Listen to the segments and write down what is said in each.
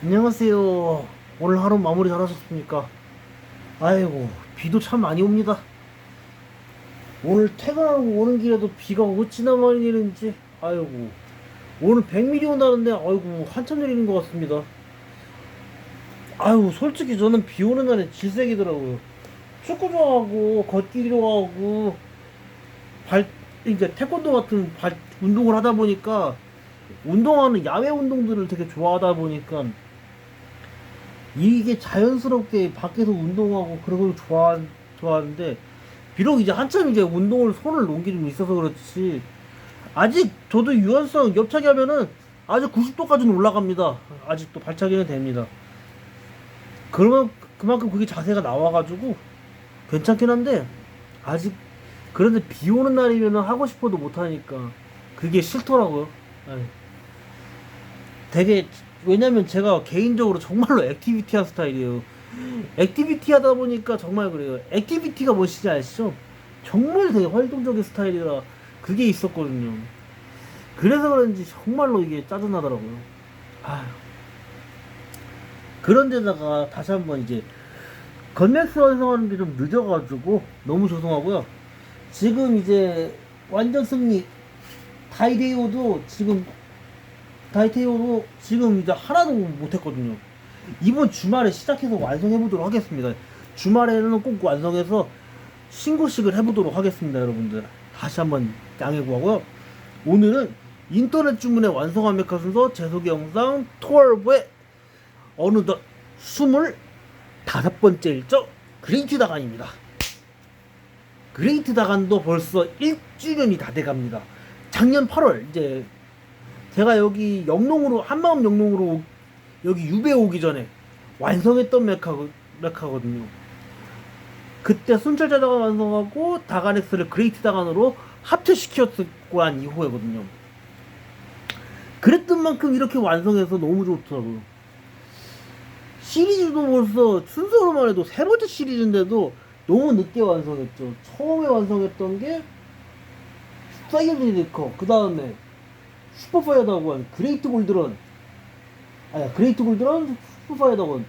안녕하세요. 오늘 하루 마무리 잘하셨습니까? 아이고, 비도 참 많이 옵니다. 오늘 퇴근하고 오는 길에도 비가 어찌나 많이 내리는지, 아이고, 오늘 100mm 온다는데, 아이고, 한참 내리는 것 같습니다. 아이고, 솔직히 저는 비 오는 날에 질색이더라고요. 축구 좋아하고, 걷기 좋아하고, 이제 태권도 같은 운동을 하다 보니까, 운동하는 야외 운동들을 되게 좋아하다 보니까, 이게 자연스럽게 밖에서 운동하고 그런 걸 좋아하는데 비록 이제 한참 이제 운동을 손을 놓은 게 좀 있어서 그렇지 아직 저도 유연성 옆차기 하면은 아직 90도까지는 올라갑니다. 아직도 발차기는 됩니다. 그러면 그만큼 그게 자세가 나와가지고 괜찮긴 한데 아직 그런데 비 오는 날이면은 하고 싶어도 못하니까 그게 싫더라고요. 아이, 되게 왜냐면 제가 개인적으로 정말로 액티비티한 스타일이에요. 액티비티 하다 보니까 정말 그래요. 액티비티가 무엇인지 아시죠? 정말 되게 활동적인 스타일이라 그게 있었거든요. 그래서 그런지 정말로 이게 짜증나더라고요. 아휴. 그런데다가 다시 한번 이제 건맥스 완성하는 게 좀 늦어가지고 너무 죄송하고요. 지금 이제 완전 승리 다이데이오도 지금 이제 하나도 못했거든요. 이번 주말에 시작해서 완성해보도록 하겠습니다. 주말에는 꼭 완성해서 신고식을 해보도록 하겠습니다, 여러분들. 다시 한번 양해 구하고요. 오늘은 인터넷 주문에 완성한 메카 순서 재소개 영상 12의 어느덧 25번째 일정 그레이트 다간입니다. 그레이트 다간도 벌써 1주년이 다 돼갑니다. 작년 8월 이제 제가 여기 영농으로 한마음 영농으로 여기 유배 오기 전에 완성했던 메카거든요. 그때 순찰자다가 완성하고 다간엑스를 그레이트 다간으로 합체시켰고 한 이후에거든요. 그랬던 만큼 이렇게 완성해서 너무 좋더라고요. 시리즈도 벌써 순서로만 해도 세 번째 시리즈인데도 너무 늦게 완성했죠. 처음에 완성했던 게 사이언 리커, 그 다음에 슈퍼파이어다고 한 그레이트 골드런 슈퍼파이어다곤,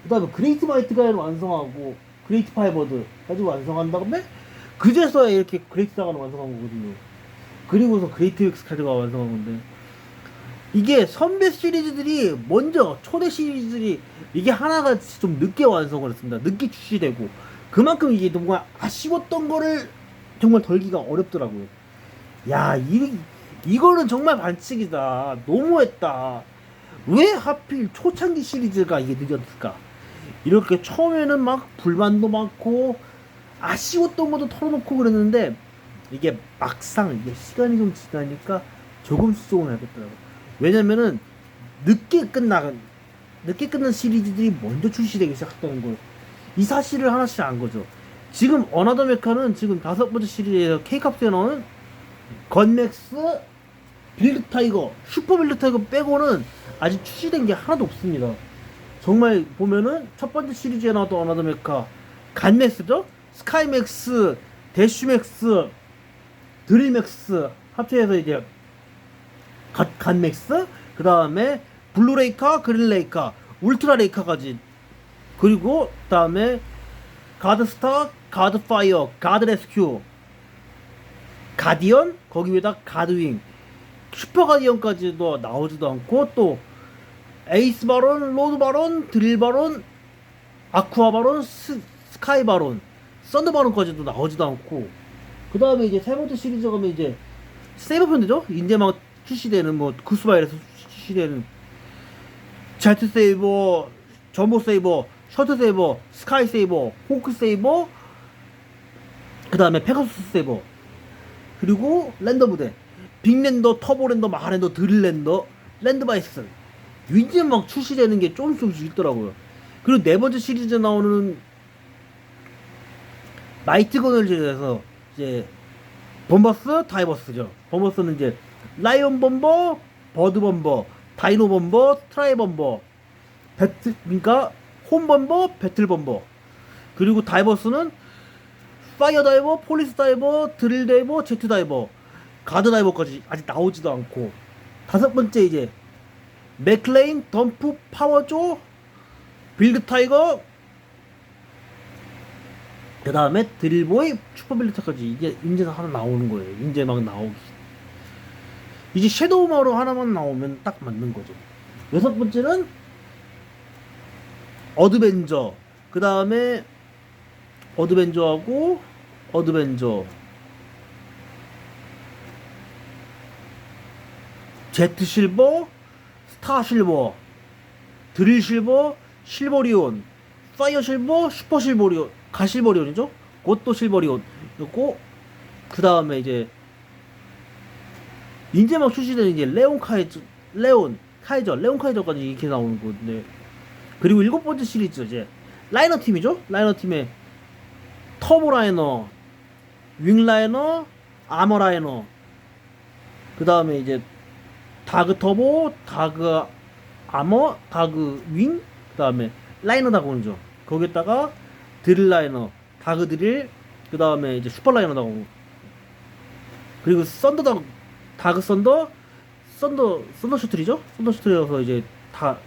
그 다음에 그레이트 마이트 가이를 완성하고 그레이트 파이버드 가지고 완성한 다음에 그제서야 이렇게 그레이트 다간을 완성한 거거든요. 그리고서 그레이트 엑스 카드가 완성한 건데 이게 선배 시리즈들이 먼저 초대 시리즈들이 이게 하나같이 좀 늦게 완성을 했습니다. 늦게 출시되고 그만큼 이게 정말 아쉬웠던 거를 정말 덜기가 어렵더라고요. 야, 이거는 정말 반칙이다. 너무했다. 왜 하필 초창기 시리즈가 이게 늦었을까? 이렇게 처음에는 막 불만도 많고 아쉬웠던 것도 털어놓고 그랬는데 이게 막상 이게 시간이 좀 지나니까 조금씩 알겠더라고. 왜냐면은 늦게 끝난 시리즈들이 먼저 출시되기 시작했다는 걸 이 사실을 하나씩 안 거죠. 지금 어나더 메카는 지금 5번째 시리즈에서 K캅스에 나오는 건맥스, 빌드 타이거, 슈퍼 빌드 타이거 빼고는 아직 출시된 게 하나도 없습니다. 정말 보면은 첫 번째 시리즈에 나왔던 어나더 메카 간맥스죠? 스카이맥스, 대쉬맥스, 드릴맥스 합체해서 이제 간맥스, 그 다음에 블루레이카, 그린레이카, 울트라레이카까지, 그리고 그 다음에 가드스타, 가드파이어, 가드레스큐, 가디언, 거기 위에다 가드윙, 슈퍼 가디언까지도 나오지도 않고 또 에이스 바론, 로드 바론, 드릴 바론, 아쿠아 바론, 스카이 바론, 썬더 바론까지도 나오지도 않고, 그 다음에 이제 세 번째 시리즈 가면 이제 세이버 편이죠. 이제 막 출시되는 뭐 구스바일에서 출시되는 제트 세이버, 전보 세이버, 셔틀 세이버, 스카이 세이버, 호크 세이버, 그 다음에 페가수스 세이버, 그리고 랜더 부대, 빅랜더, 터보랜더, 마하랜더, 드릴랜더, 랜드바이스 이제 막 출시되는 게 조금씩 있더라고요. 그리고 네 번째 시리즈 나오는 나이트건을에서 이제 범버스, 다이버스죠. 범버스는 이제 라이언 범버, 버드 범버, 다이노 범버, 트라이 범버, 그러니까 홈 범버, 배틀 범버. 그리고 다이버스는 파이어 다이버, 폴리스 다이버, 드릴 다이버, 제트 다이버, 가드 다이버까지 아직 나오지도 않고, 다섯 번째 이제 맥클레인, 덤프, 파워조, 빌드 타이거, 그 다음에 드릴보이, 슈퍼빌리터까지 이게 인제가 하나 나오는 거예요. 인제 막 나오기. 이제 섀도우 마로 하나만 나오면 딱 맞는 거죠. 여섯 번째는 어드벤져. 그 다음에 어드벤져하고 어드벤져, 제트 실버, 스타 실버, 드릴 실버, 실버리온, 파이어 실버, 슈퍼 실버리온, 가실버리온이죠? 그것도 실버리온이고, 그 다음에 이제 막 출시되는 이제 레온 카이저까지 이렇게 나오는 건데, 그리고 일곱 번째 시리즈 이제 라이너 팀이죠? 라이너 팀의 터보 라이너, 윙 라이너, 아머 라이너, 그 다음에 이제 다그 터보, 다그 아머, 다그 윙, 그 다음에 라이너 다그온이죠. 거기에다가 드릴 라이너, 다그 드릴, 그 다음에 이제 슈퍼 라이너 다그, 그리고 다그 썬더 셔틀이죠? 썬더 셔틀이어서 이제 다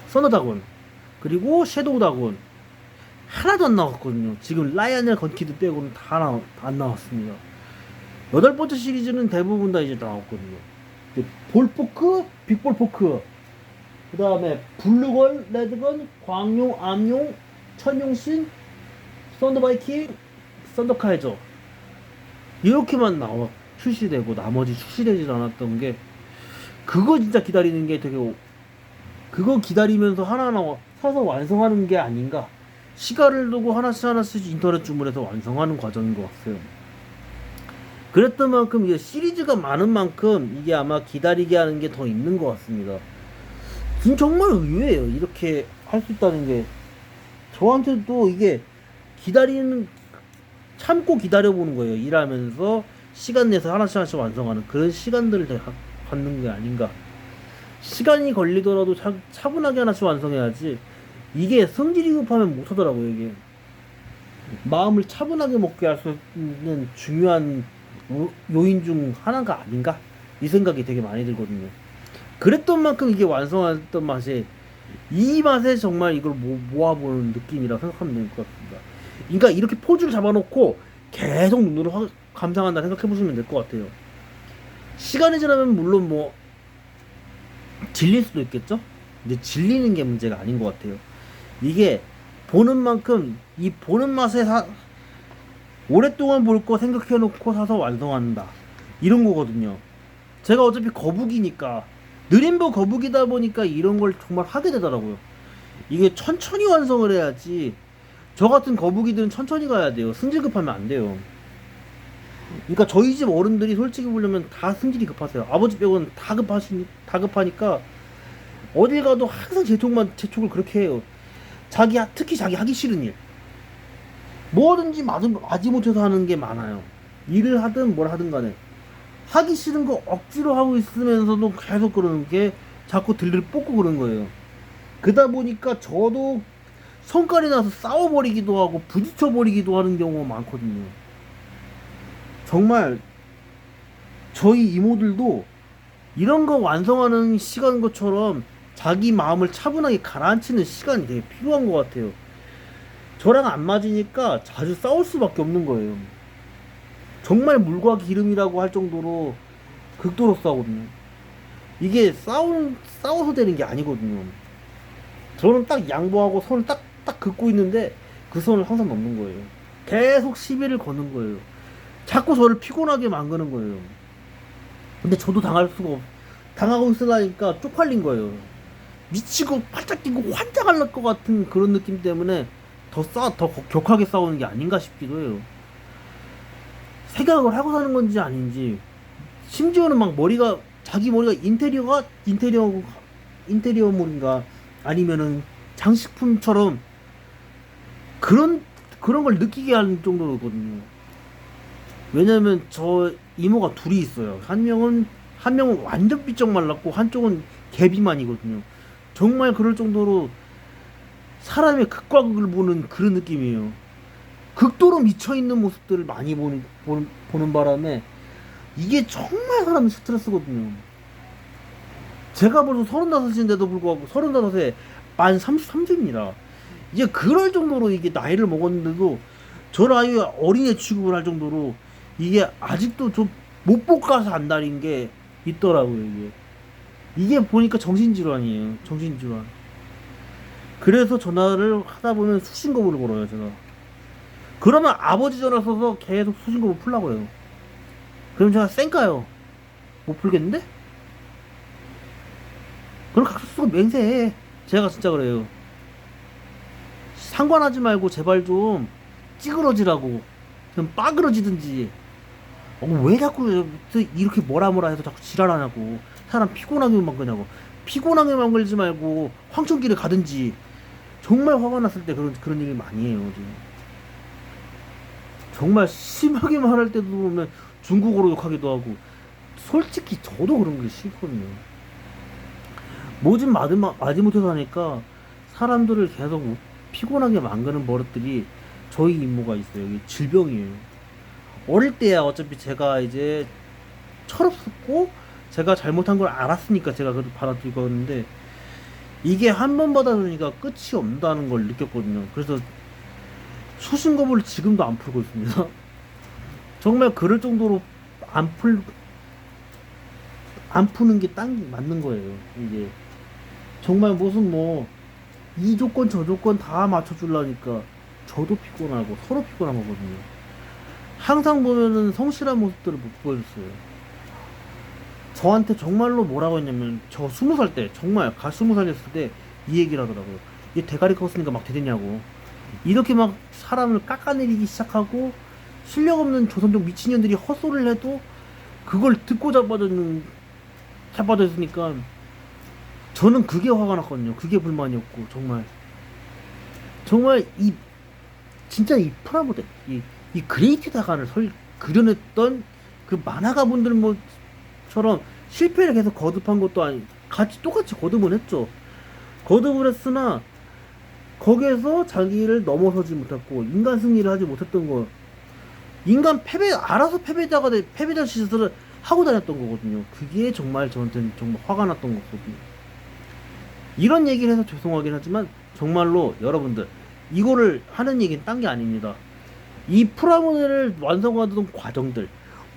썬더 다그온, 그리고 섀도우 다그온 하나도 안 나왔거든요. 지금 라이언이나 건키드 빼고는 다 안 나왔습니다. 여덟 번째 시리즈는 대부분 다 이제 나왔거든요. 볼포크, 빅볼포크, 그 다음에 블루건, 레드건, 광용, 암용, 천용신, 썬더바이킹, 썬더카이저, 이렇게만 나와 출시되고 나머지 출시되지 않았던 게, 그거 진짜 기다리는 게 되게, 그거 기다리면서 하나하나 사서 완성하는 게 아닌가. 시간을 두고 하나씩 인터넷 주문해서 완성하는 과정인 것 같아요. 그랬던 만큼 이게 시리즈가 많은 만큼 이게 아마 기다리게 하는 게 더 있는 것 같습니다. 지금 정말 의외예요. 이렇게 할 수 있다는 게. 저한테도 이게 참고 기다려보는 거예요. 일하면서 시간 내서 하나씩 완성하는 그런 시간들을 갖는 게 아닌가. 시간이 걸리더라도 차분하게 하나씩 완성해야지. 이게 성질이 급하면 못하더라고요. 이게 마음을 차분하게 먹게 할 수 있는 중요한 요인 중 하나가 아닌가, 이 생각이 되게 많이 들거든요. 그랬던 만큼 이게 완성했던 맛에, 이 맛에 정말 이걸 모아보는 느낌이라 생각하면 될 것 같습니다. 그러니까 이렇게 포즈를 잡아놓고 계속 눈으로 감상한다 생각해보시면 될 것 같아요. 시간이 지나면 물론 뭐 질릴 수도 있겠죠? 근데 질리는 게 문제가 아닌 것 같아요. 이게 보는 만큼 이 보는 맛에 오랫동안 볼 거 생각해놓고 사서 완성한다, 이런 거거든요. 제가 어차피 거북이니까, 느림보 거북이다 보니까 이런 걸 정말 하게 되더라고요. 이게 천천히 완성을 해야지. 저 같은 거북이들은 천천히 가야 돼요. 승질 급하면 안 돼요. 그러니까 저희 집 어른들이 솔직히 보려면 다 승질이 급하세요. 아버지 빼고는 다 급하니까 어딜 가도 항상 재촉을 그렇게 해요. 특히 자기 하기 싫은 일, 뭐든지 마지못해서 하는 게 많아요. 일을 하든 뭘 하든 간에 하기 싫은 거 억지로 하고 있으면서도 계속 그러는 게 자꾸 들들 뽑고 그런 거예요. 그러다 보니까 저도 성깔이 나서 싸워버리기도 하고 부딪혀버리기도 하는 경우가 많거든요. 정말 저희 이모들도 이런 거 완성하는 시간 것처럼 자기 마음을 차분하게 가라앉히는 시간이 되게 필요한 것 같아요. 저랑 안 맞으니까 자주 싸울 수밖에 없는 거예요. 정말 물과 기름이라고 할 정도로 극도로 싸우거든요. 이게 싸워서 되는 게 아니거든요. 저는 딱 양보하고 선을 딱 긋고 있는데 그 선을 항상 넘는 거예요. 계속 시비를 거는 거예요. 자꾸 저를 피곤하게 만드는 거예요. 근데 저도 당하고 있으니까 쪽팔린 거예요. 미치고 팔짝 뛰고 환장할 것 같은 그런 느낌 때문에 더 격하게 싸우는 게 아닌가 싶기도 해요. 생각을 하고 사는 건지 아닌지. 심지어는 막 자기 머리가 인테리어물인가 아니면은 장식품처럼 그런 걸 느끼게 하는 정도거든요. 왜냐면 저 이모가 둘이 있어요. 한 명은 완전 삐쩍 말랐고 한쪽은 개비만이거든요. 정말 그럴 정도로 사람의 극과 극을 보는 그런 느낌이에요. 극도로 미쳐있는 모습들을 많이 보는 바람에 이게 정말 사람이 스트레스거든요. 제가 벌써 35인데도 불구하고 35에 만 33세입니다. 이제 그럴 정도로 이게 나이를 먹었는데도 저를 아예 어린애 취급을 할 정도로 이게 아직도 좀 못 볶아서 안달인 게 있더라고요. 이게 보니까 정신질환이에요. 정신질환. 그래서 전화를 하다 보면 수신거부를 걸어요, 제가. 그러면 아버지 전화 써서 계속 수신거부 풀라고 해요. 그럼 제가 쌩까요? 못 풀겠는데? 그럼 각서 쓰고 맹세해. 제가 진짜 그래요. 상관하지 말고 제발 좀 찌그러지라고. 좀 빠그러지든지. 왜 자꾸 이렇게 뭐라 해서 자꾸 지랄하냐고. 사람 피곤하게 만드냐고. 피곤하게 만들지 말고 황천길에 가든지. 정말 화가 났을 때 그런 얘기 많이 해요, 지금. 정말 심하게 말할 때도 보면 중국어로 욕하기도 하고. 솔직히 저도 그런 게 싫거든요. 뭐좀 마지못해서 하니까 사람들을 계속 피곤하게 만드는 버릇들이 저희 이모가 있어요. 이게 질병이에요. 어릴 때야 어차피 제가 이제 철없었고 제가 잘못한 걸 알았으니까 제가 그래도 받아들이고 했는데 이게 한 번 받아들이니까 끝이 없다는 걸 느꼈거든요. 그래서 수신거부를 지금도 안 풀고 있습니다. 정말 그럴 정도로 안 푸는 게 딱 맞는 거예요. 이게 정말 무슨 뭐 이 조건 저 조건 다 맞춰주려니까 저도 피곤하고 서로 피곤한 거거든요. 항상 보면은 성실한 모습들을 못 보여줬어요. 저한테 정말로 뭐라고 했냐면 저 20살 때 정말 20살 됐을 때 이 얘기를 하더라고요. 얘 대가리 컸으니까 막 되겠냐고. 이렇게 막 사람을 깎아내리기 시작하고 실력 없는 조선족 미친년들이 헛소리를 해도 그걸 듣고 자빠졌으니까 저는 그게 화가 났거든요. 그게 불만이었고 정말 진짜 이 프라모델 이 그레이트 다간을 그려냈던 그 만화가분들 뭐처럼 실패를 계속 거듭한 것도 아니 똑같이 거듭은 했죠. 거듭을 했으나 거기에서 자기를 넘어서지 못했고 인간 승리를 하지 못했던 거 인간 알아서 패배자 시설을 하고 다녔던 거거든요. 그게 정말 저한테는 정말 화가 났던 거거든요. 이런 얘기를 해서 죄송하긴 하지만 정말로 여러분들 이거를 하는 얘기는 딴 게 아닙니다. 이 프라모델을 완성하던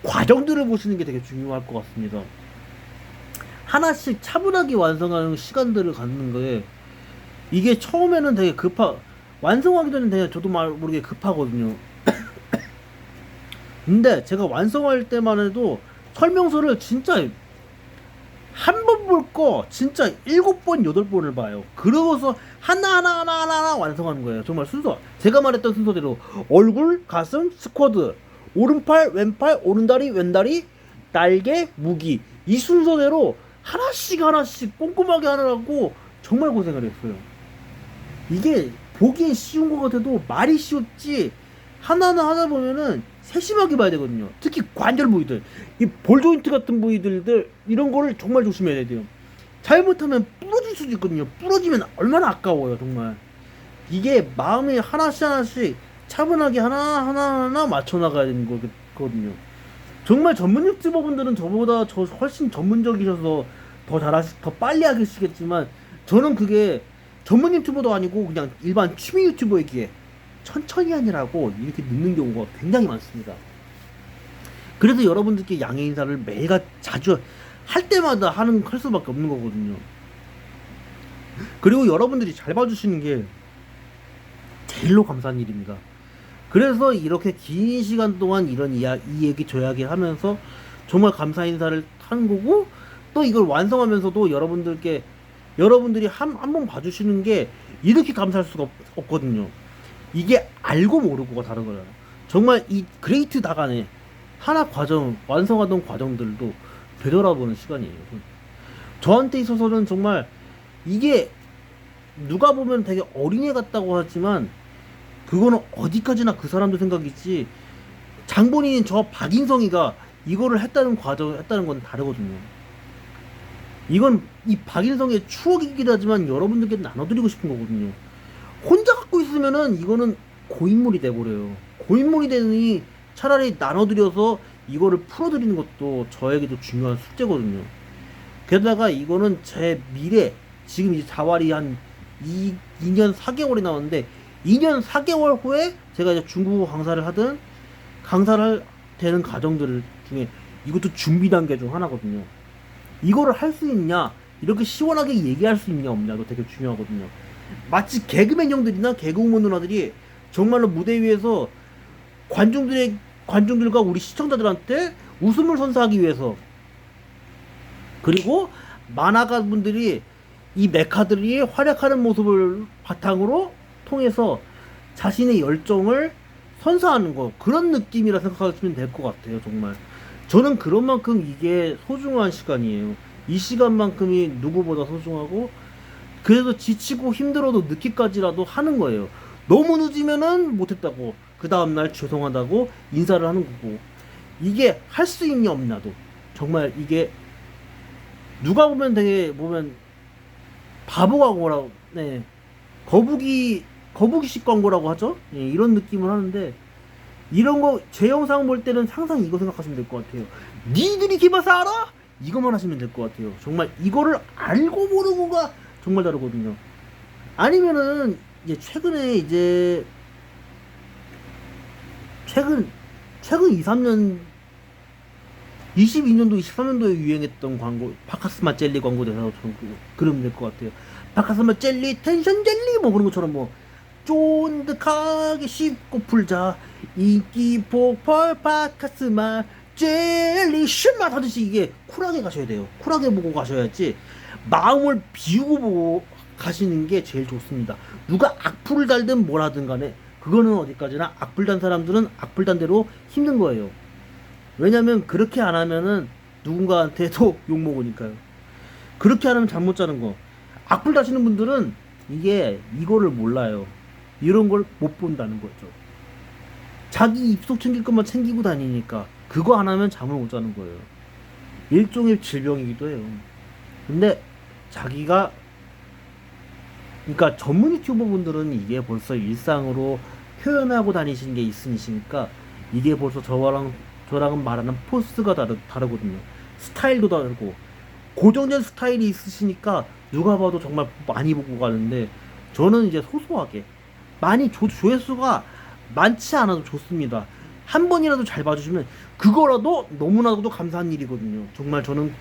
과정들을 보시는 게 되게 중요할 것 같습니다. 하나씩 차분하게 완성하는 시간들을 갖는 거에 이게 처음에는 되게 완성하기 전에 되게 저도 모르게 급하거든요. 근데 제가 완성할 때만 해도 설명서를 진짜 한 번 볼 거 진짜 7번 8번을 봐요. 그러고서 하나 완성하는 거예요. 정말 순서 제가 말했던 순서대로 얼굴, 가슴, 스쿼드, 오른팔, 왼팔, 오른다리, 왼다리, 날개, 무기 이 순서대로 하나씩 꼼꼼하게 하느라고 정말 고생을 했어요. 이게 보기엔 쉬운 것 같아도 말이 쉬웠지 하나하나 하다 보면은 세심하게 봐야 되거든요. 특히 관절 부위들, 이 볼 조인트 같은 부위들 이런 거를 정말 조심해야 돼요. 잘못하면 부러질 수도 있거든요. 부러지면 얼마나 아까워요, 정말. 이게 마음이 하나씩 차분하게 하나 맞춰 나가야 되는 거거든요. 정말 전문 유튜버분들은 저보다 훨씬 전문적이셔서 더 빨리 하시겠지만 저는 그게 전문 유튜버도 아니고 그냥 일반 취미 유튜버이기에 천천히 하느라고 이렇게 늦는 경우가 굉장히 많습니다. 그래서 여러분들께 양해 인사를 자주 할 때마다 할 수밖에 없는 거거든요. 그리고 여러분들이 잘 봐주시는 게 제일로 감사한 일입니다. 그래서 이렇게 긴 시간 동안 이 얘기 저 이야기 하면서 정말 감사 인사를 한 거고 또 이걸 완성하면서도 여러분들이 한 번 봐주시는 게 이렇게 감사할 수가 없거든요. 이게 알고 모르고가 다른 거예요. 정말 이 그레이트 다간의 완성하던 과정들도 되돌아보는 시간이에요. 저한테 있어서는 정말 이게 누가 보면 되게 어린애 같다고 하지만 그거는 어디까지나 그 사람도 생각이지 장본인인 저 박인성이가 이거를 했다는 건 다르거든요. 이건 이 박인성의 추억이긴 하지만 여러분들께 나눠드리고 싶은 거거든요. 혼자 갖고 있으면은 이거는 고인물이 돼버려요. 고인물이 되니 차라리 나눠드려서 이거를 풀어드리는 것도 저에게도 중요한 숙제거든요. 게다가 이거는 제 미래, 지금 이제 자활이 한 2년 4개월이 나왔는데 2년 4개월 후에 제가 이제 중국어 강사를 하든 강사를 되는 과정들 중에 이것도 준비 단계 중 하나거든요. 이거를 할 수 있냐, 이렇게 시원하게 얘기할 수 있냐 없냐도 되게 중요하거든요. 마치 개그맨 형들이나 개그우먼 누나들이 정말로 무대 위에서 관중들과 우리 시청자들한테 웃음을 선사하기 위해서, 그리고 만화가 분들이 이 메카들이 활약하는 모습을 바탕으로 통해서 자신의 열정을 선사하는 거, 그런 느낌이라 생각하시면 될 것 같아요. 정말 저는 그런 만큼 이게 소중한 시간이에요. 이 시간만큼이 누구보다 소중하고, 그래서 지치고 힘들어도 늦게까지라도 하는 거예요. 너무 늦으면은 못했다고, 그 다음날 죄송하다고 인사를 하는 거고, 이게 할 수 있냐 없냐도, 정말 이게 누가 보면 되게 바보 광고라고, 네, 거북이식 광고라고 하죠. 예, 이런 느낌을 하는데, 이런 거 제 영상 볼 때는 항상 이거 생각하시면 될 것 같아요. 니들이 기바사 알아? 이것만 하시면 될 것 같아요. 정말 이거를 알고 모르고가 정말 다르거든요. 아니면은 이제 최근에 이제 최근 2, 3년 22년도 23년도에 유행했던 광고, 바카스마 젤리 광고 대사로 그러면 될 것 같아요. 바카스마 젤리, 텐션 젤리 뭐 그런 것처럼 뭐 쫀득하게 씹고 풀자, 인기 폭발 바카스마 젤리 슛맛 하듯이 이게 쿨하게 가셔야 돼요. 쿨하게 보고 가셔야지, 마음을 비우고 보고 가시는 게 제일 좋습니다. 누가 악플을 달든 뭘 하든 간에 그거는 어디까지나 악플 단 사람들은 악플 단 대로 힘든 거예요. 왜냐면 그렇게 안 하면은 누군가한테도 욕먹으니까요. 그렇게 안 하면 잠 못 자는 거. 악플 다시는 분들은 이거를 몰라요. 이런 걸 못 본다는 거죠. 자기 입속 챙길 것만 챙기고 다니니까 그거 안 하면 잠을 못 자는 거예요. 일종의 질병이기도 해요. 근데 자기가, 그러니까 전문 유튜버 분들은 이게 벌써 일상으로 표현하고 다니시는 게 있으시니까 이게 벌써 저랑은 말하는 포스가 다르거든요. 스타일도 다르고 고정된 스타일이 있으시니까 누가 봐도 정말 많이 보고 가는데, 저는 이제 소소하게 많이 조회수가 많지 않아도 좋습니다. 한 번이라도 잘 봐주시면 그거라도 너무나도 감사한 일이거든요. 정말 저는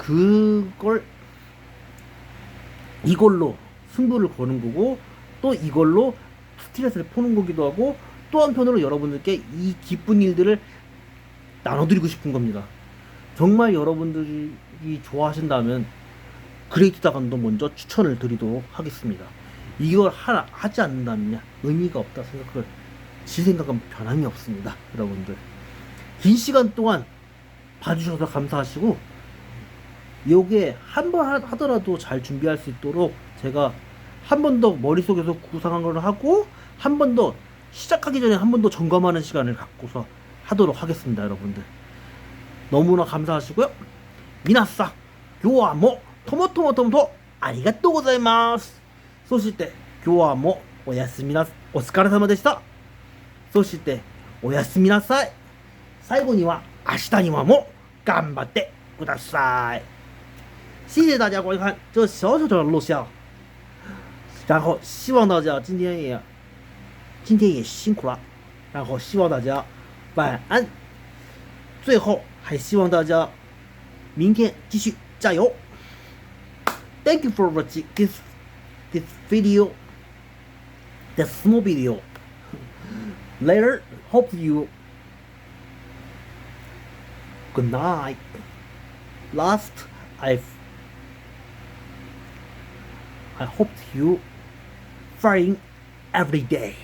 이걸로 승부를 거는 거고, 또 이걸로 스트레스를 푸는 거기도 하고, 또 한편으로 여러분들께 이 기쁜 일들을 나눠드리고 싶은 겁니다. 정말 여러분들이 좋아하신다면 그레이트 다간도 먼저 추천을 드리도록 하겠습니다. 이걸 하지 않는다면 의미가 없다 생각을, 제 생각은 변함이 없습니다. 여러분들 긴 시간 동안 봐주셔서 감사하시고, 요게 한 번 하더라도 잘 준비할 수 있도록 제가 한 번 더 머릿속에서 구상한 걸 하고, 한 번 더 시작하기 전에 한 번 더 점검하는 시간을 갖고서 하도록 하겠습니다. 여러분들 너무나 감사하시고요. 미나사 교화모 토모토모토모토 아리가또 고자이마스. そして今日はもおやすみなお疲れ様でした。そしておやすみなさい。最後には明日にはも頑張ってください。谢谢大家观看这小小的录像，然后希望大家今天也辛苦了，然后希望大家晚安。最后还希望大家明天继续加油。Thank you for watching this video, the small video. Later, hope you good night. Last, I hope you firing every day.